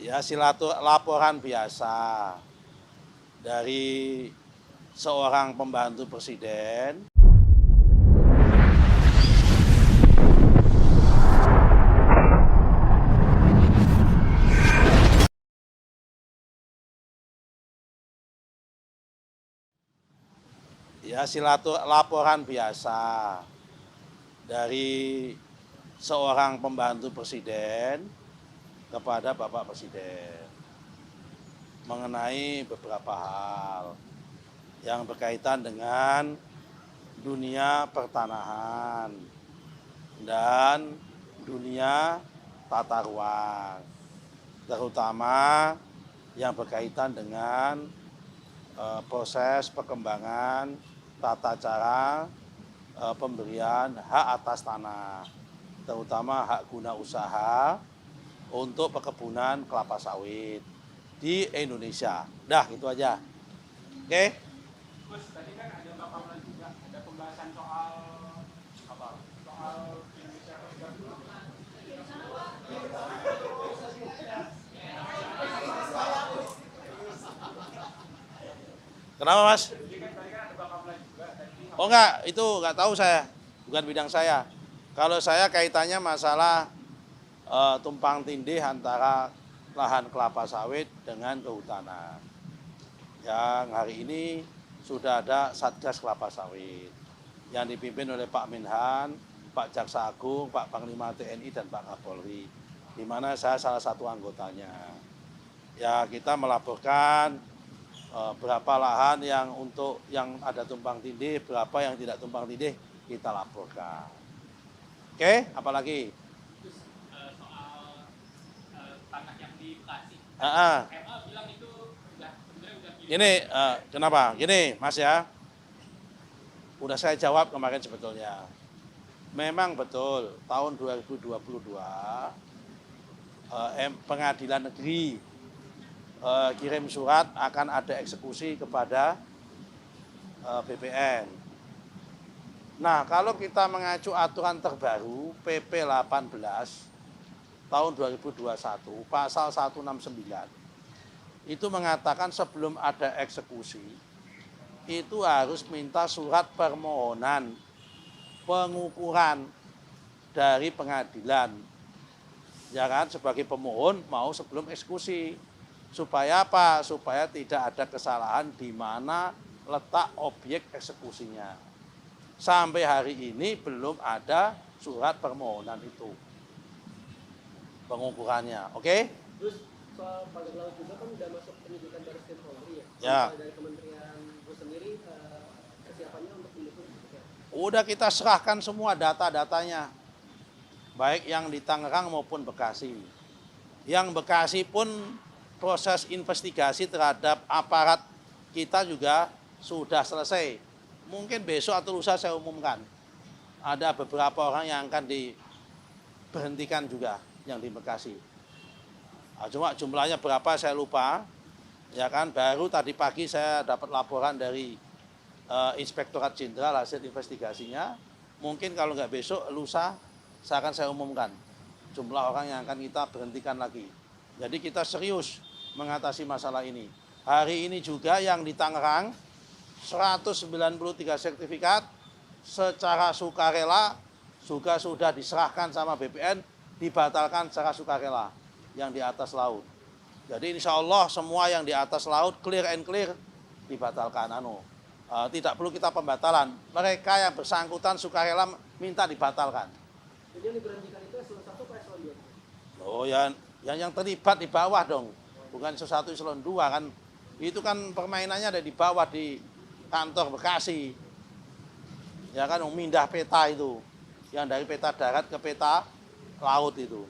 Ya, laporan biasa dari seorang pembantu presiden. Ya, laporan biasa dari seorang pembantu presiden kepada Bapak Presiden mengenai beberapa hal yang berkaitan dengan dunia pertanahan dan dunia tata ruang, terutama yang berkaitan dengan proses perkembangan tata cara pemberian hak atas tanah, terutama hak guna usaha untuk perkebunan kelapa sawit di Indonesia. Dah, gitu aja. Oke? Gus, tadi kan ada paparan juga, ada pembahasan soal apa? Soal Indonesia Kerja. Kenapa, Mas? Tadi kan ada paparan juga. Oh enggak, itu enggak tahu saya. Bukan bidang saya. Kalau saya kaitannya masalah tumpang tindih antara lahan kelapa sawit dengan kehutanan. Yang hari ini sudah ada Satgas Kelapa Sawit yang dipimpin oleh Pak Menhan, Pak Jaksa Agung, Pak Panglima TNI dan Pak Kapolri, di mana saya salah satu anggotanya. Ya, kita melaporkan berapa lahan yang ada tumpang tindih, berapa yang tidak tumpang tindih, kita laporkan. Oke, apalagi? Terus soal tanah yang di Bekasi. MA bilang itu sebenarnya udah Gini, kenapa? Gini, Mas ya. Udah saya jawab kemarin sebetulnya. Memang betul, tahun 2022 Pengadilan Negeri kirim surat akan ada eksekusi kepada BPN. Nah, kalau kita mengacu aturan terbaru PP 18 tahun 2021 pasal 169 itu mengatakan sebelum ada eksekusi itu harus minta surat permohonan pengukuran dari pengadilan, ya kan, sebagai pemohon mau sebelum eksekusi. Supaya apa? Supaya tidak ada kesalahan di mana letak objek eksekusinya. Sampai hari ini belum ada surat permohonan itu, pengukurannya. Oke? Terus soal pagar laut juga kan udah masuk penyidikan dari Polri ya. Ya. Dari Kementerian Gus sendiri persiapannya untuk mendukung gitu ya. Udah kita serahkan semua data-datanya, baik yang di Tangerang maupun Bekasi. Yang Bekasi pun proses investigasi terhadap aparat kita juga sudah selesai. Mungkin besok atau lusa saya umumkan. Ada beberapa orang yang akan diberhentikan juga yang di Bekasi. Cuma jumlahnya berapa saya lupa. Ya kan, baru tadi pagi saya dapat laporan dari Inspektorat Jenderal hasil investigasinya. Mungkin kalau nggak besok, lusa saya umumkan jumlah orang yang akan kita berhentikan lagi. Jadi kita serius mengatasi masalah ini. Hari ini juga yang di Tangerang 193 sertifikat secara sukarela juga sudah diserahkan sama BPN, dibatalkan secara sukarela yang di atas laut. Jadi insya Allah semua yang di atas laut clear and clear dibatalkan. Tidak perlu kita pembatalan. Mereka yang bersangkutan sukarela minta dibatalkan. Jadi yang diberhentikan itu eselon 1 atau eselon 2? Oh ya, yang terlibat di bawah dong. Bukan eselon 1, eselon 2 kan. Itu kan permainannya ada di bawah di kantor Bekasi. Ya kan, mindah peta itu. Yang dari peta darat ke peta laut itu.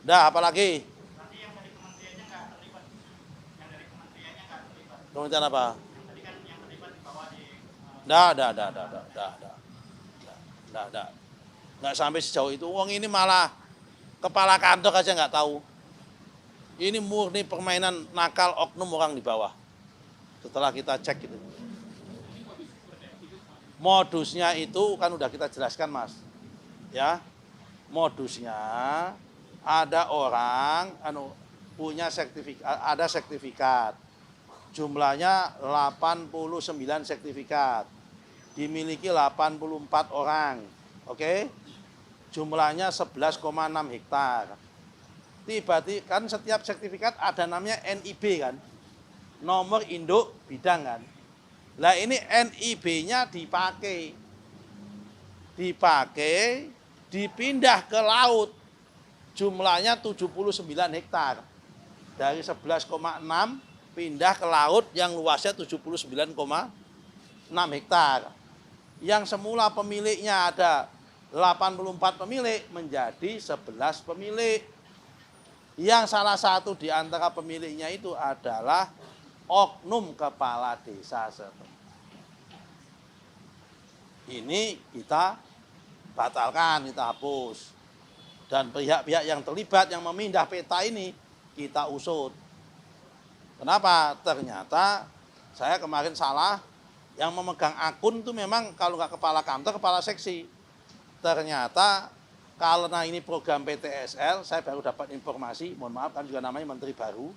Dah, apalagi? Nanti yang dari kementeriannya nggak terlibat. Yang dari kementeriannya nggak terlibat. Kementerian apa? Tadi kan yang terlibat di bawah di Dah. Nggak sampai sejauh itu. Uang ini malah kepala kantor aja nggak tahu. Ini murni permainan nakal oknum orang di bawah. Setelah kita cek gitu. Modusnya itu kan udah kita jelaskan, Mas. Ya. Modusnya ada orang punya sertifikat, ada sertifikat. Jumlahnya 89 sertifikat. Dimiliki 84 orang. Oke? Jumlahnya 11,6 hektar. Tiba-tiba kan setiap sertifikat ada namanya NIB kan. Nomor induk bidang kan. Lah ini NIB-nya dipakai, dipindah ke laut. Jumlahnya 79 hektar. Dari 11,6 pindah ke laut yang luasnya 79,6 hektar. Yang semula pemiliknya ada 84 pemilik menjadi 11 pemilik. Yang salah satu di antara pemiliknya itu adalah oknum kepala desa setempat. Ini kita batalkan, kita hapus. Dan pihak-pihak yang terlibat yang memindah peta ini kita usut. Kenapa? Ternyata saya kemarin salah, yang memegang akun itu memang kalau nggak kepala kantor, kepala seksi. Ternyata karena ini program PTSL, saya baru dapat informasi, mohon maaf kan juga namanya menteri baru,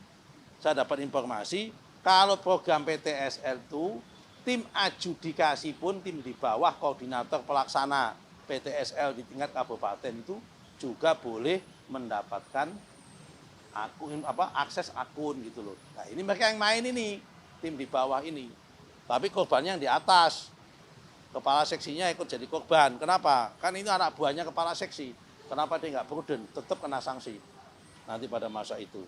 saya dapat informasi kalau program PTSL itu tim adjudikasi pun tim di bawah koordinator pelaksana PTSL di tingkat kabupaten itu juga boleh mendapatkan akun akses akun gitu loh. Nah, ini mereka yang main ini, tim di bawah ini. Tapi korbannya yang di atas. Kepala seksinya ikut jadi korban. Kenapa? Kan ini anak buahnya kepala seksi. Kenapa dia nggak prudent? Tetap kena sanksi nanti pada masa itu.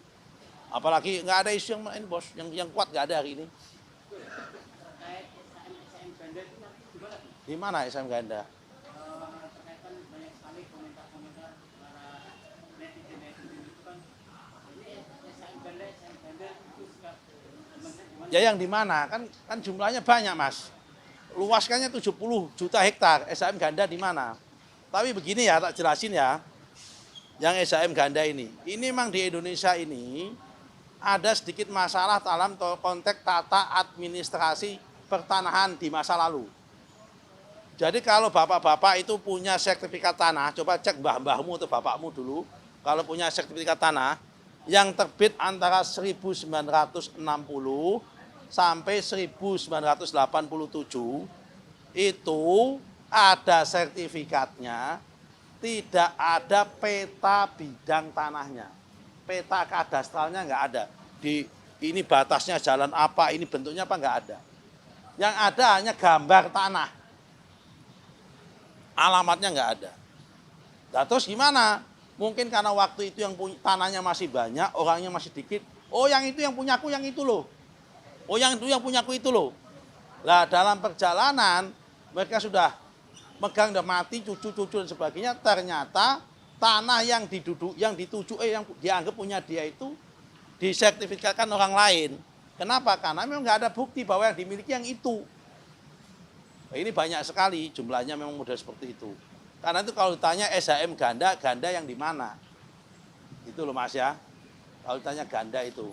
Apalagi nggak ada isu yang main bos, yang kuat nggak ada hari ini. Terkait SHM Ganda itu nanti gimana? Di mana SHM Ganda? Terkait kan banyak sekali komentar-komentar para netizen itu kan, ini SHM Ganda itu suka gimana? Ya yang di mana? Kan jumlahnya banyak mas. Luaskannya 70 juta hektar. SHM Ganda di mana? Tapi begini ya, tak jelasin ya. Yang SHM Ganda ini memang di Indonesia ini ada sedikit masalah dalam konteks tata administrasi pertanahan di masa lalu. Jadi kalau bapak-bapak itu punya sertifikat tanah, coba cek mbah-mbahmu atau bapakmu dulu, kalau punya sertifikat tanah yang terbit antara 1960 sampai 1987 itu ada sertifikatnya, tidak ada peta bidang tanahnya. Peta kadastralnya nggak ada. Ini batasnya jalan apa, ini bentuknya apa, nggak ada. Yang ada hanya gambar tanah. Alamatnya nggak ada. Nah, terus gimana? Mungkin karena waktu itu yang tanahnya masih banyak, orangnya masih dikit. Oh yang itu yang punyaku yang itu loh. Oh yang itu yang punyaku itu loh. Lah dalam perjalanan mereka sudah megang, udah mati, cucu-cucu dan sebagainya. Ternyata tanah yang dituju, yang dianggap punya dia itu disertifikatkan orang lain. Kenapa? Karena memang nggak ada bukti bahwa yang dimiliki yang itu. Nah, ini banyak sekali jumlahnya, memang mudah seperti itu. Karena itu kalau ditanya SHM Ganda, Ganda yang di mana? Itu loh mas ya. Kalau ditanya Ganda itu.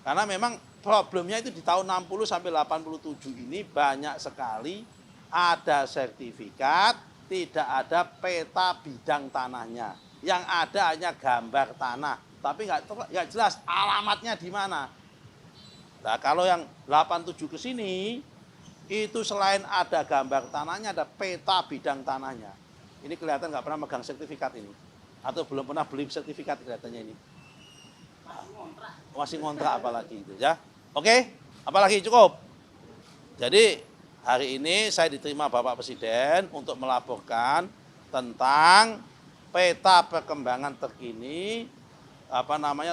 Karena memang problemnya itu di tahun 60 sampai 87 ini banyak sekali ada sertifikat, tidak ada peta bidang tanahnya. Yang ada hanya gambar tanah, tapi nggak jelas alamatnya di mana. Nah kalau yang 87 ke sini, itu selain ada gambar tanahnya, ada peta bidang tanahnya. Ini kelihatan nggak pernah megang sertifikat ini. Atau belum pernah beli sertifikat kelihatannya ini. Masih ngontrak apalagi itu ya. Oke, apalagi cukup. Jadi hari ini saya diterima Bapak Presiden untuk melaporkan tentang peta perkembangan terkini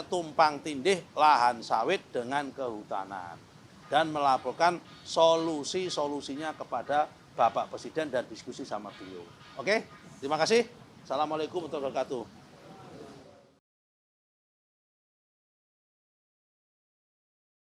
tumpang tindih lahan sawit dengan kehutanan dan melaporkan solusinya kepada Bapak Presiden dan diskusi sama beliau. Oke, terima kasih. Assalamualaikum warahmatullahi wabarakatuh.